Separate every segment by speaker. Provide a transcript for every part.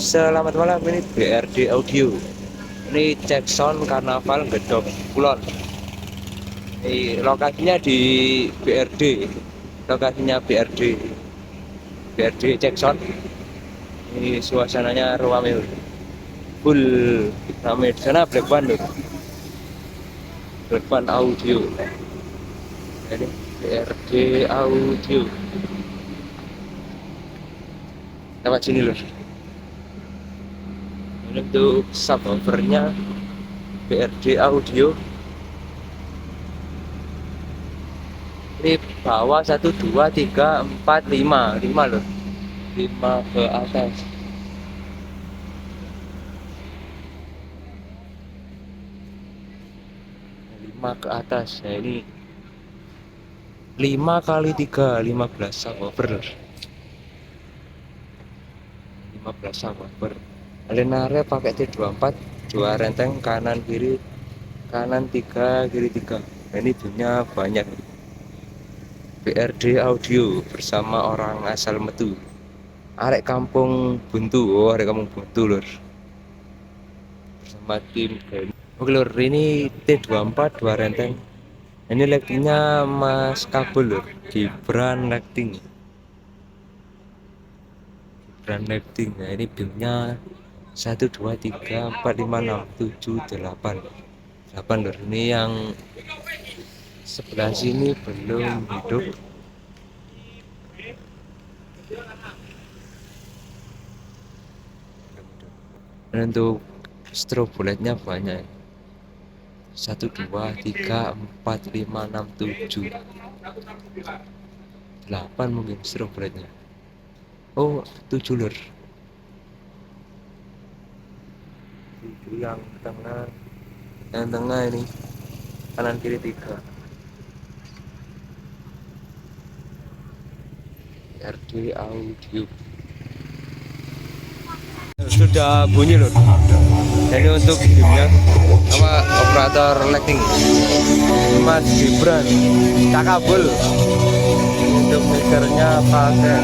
Speaker 1: Selamat malam, ini BRD Audio. Ini cek sound karnaval Gedok Kulon. Ini lokasinya di BRD. Lokasinya BRD. BRD cek sound. Ini suasananya ruame. Full rame di sana Black Band. Black Band Audio. Ini BRD Audio. Lewat sini lur. Untuk subwoofernya BRD Audio ini bawah 1 2 3 4 5 loh, 5 ke atas. Nah ini 5 kali 3 15 subwoofer loh. 15 subwoofer. Alenare pakai T24, 2 renteng kanan kiri, kanan 3 kiri 3. Nah, ini punya banyak. BRD Audio bersama orang asal Metu, arek kampung Buntu. Arek kampung Buntu lur, bersama tim Ghaibnya. Oke lur, ini T24 2 renteng. Ini lightingnya Mas Kabel lur, Gibran lighting. Nah ini beamnya 1 2 3 4 5 6 7 8 lur. Ini yang sebelah sini belum hidup. Dan untuk strobe lightnya banyak, 1 2 3 4 5 6 7 8 mungkin strobe lightnya. Oh 7 lur. 7 yang tengah ini, kanan kiri 3. BRD Audio sudah bunyi loh. Ini untuk gamenya sama operator lighting Mas Gibran Cakabul. Untuk mixernya pakai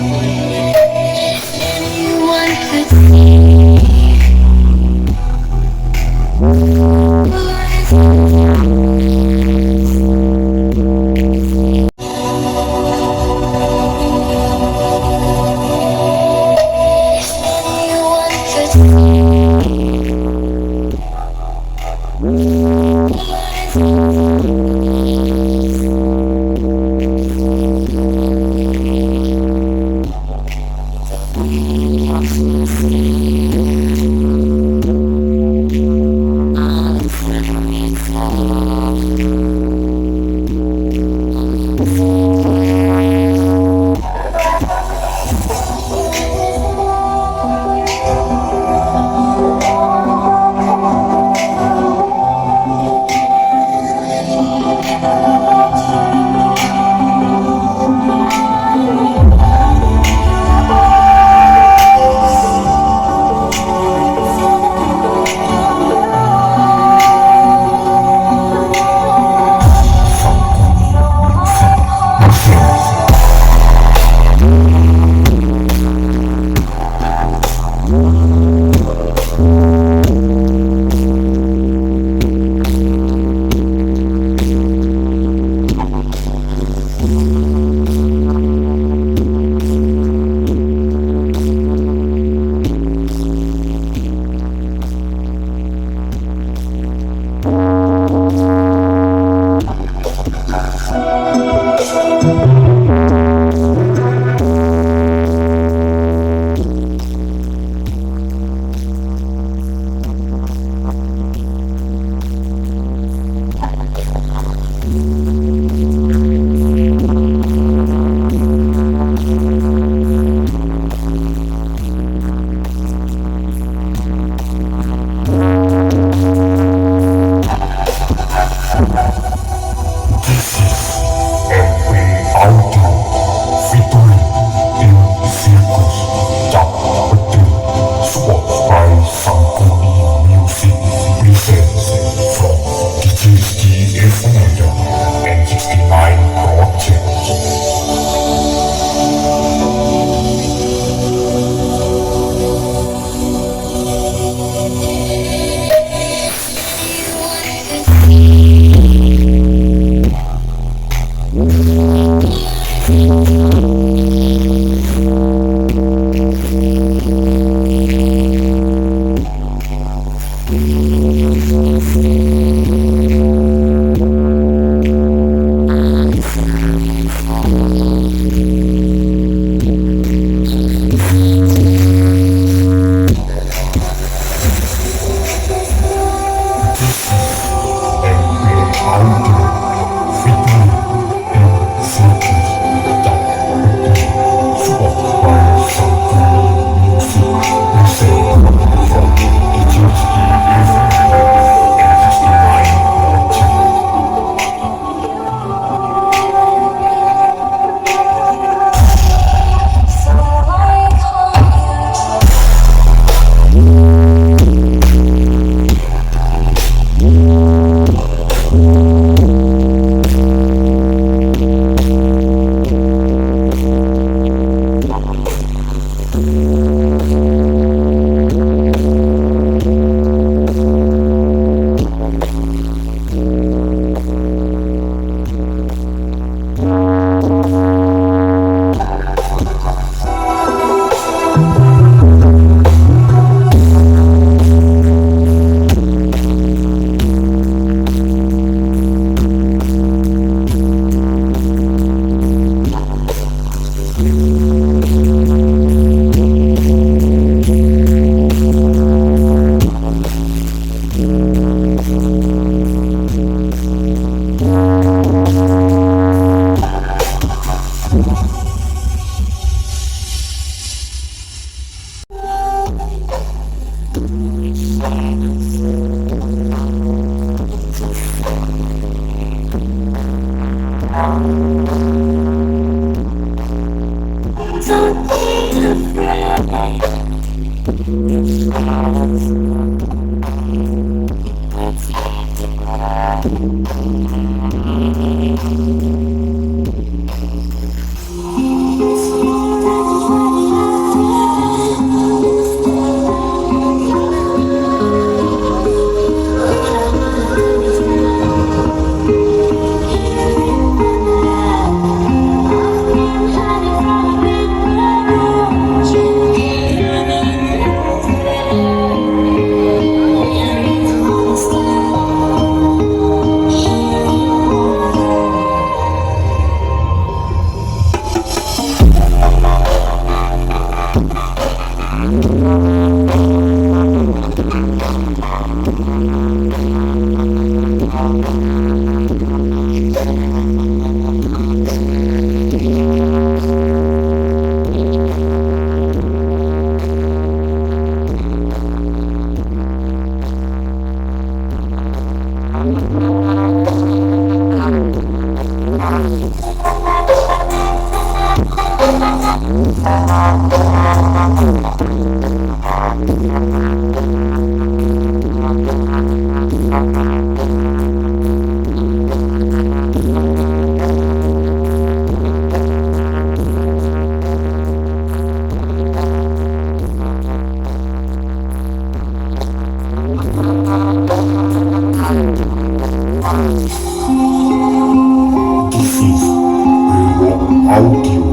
Speaker 2: Brewogaudio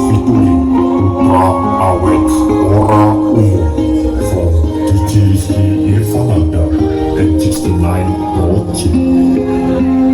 Speaker 2: featuring Ultra Awet Ora Umum from DJ Evalada and 69 Project.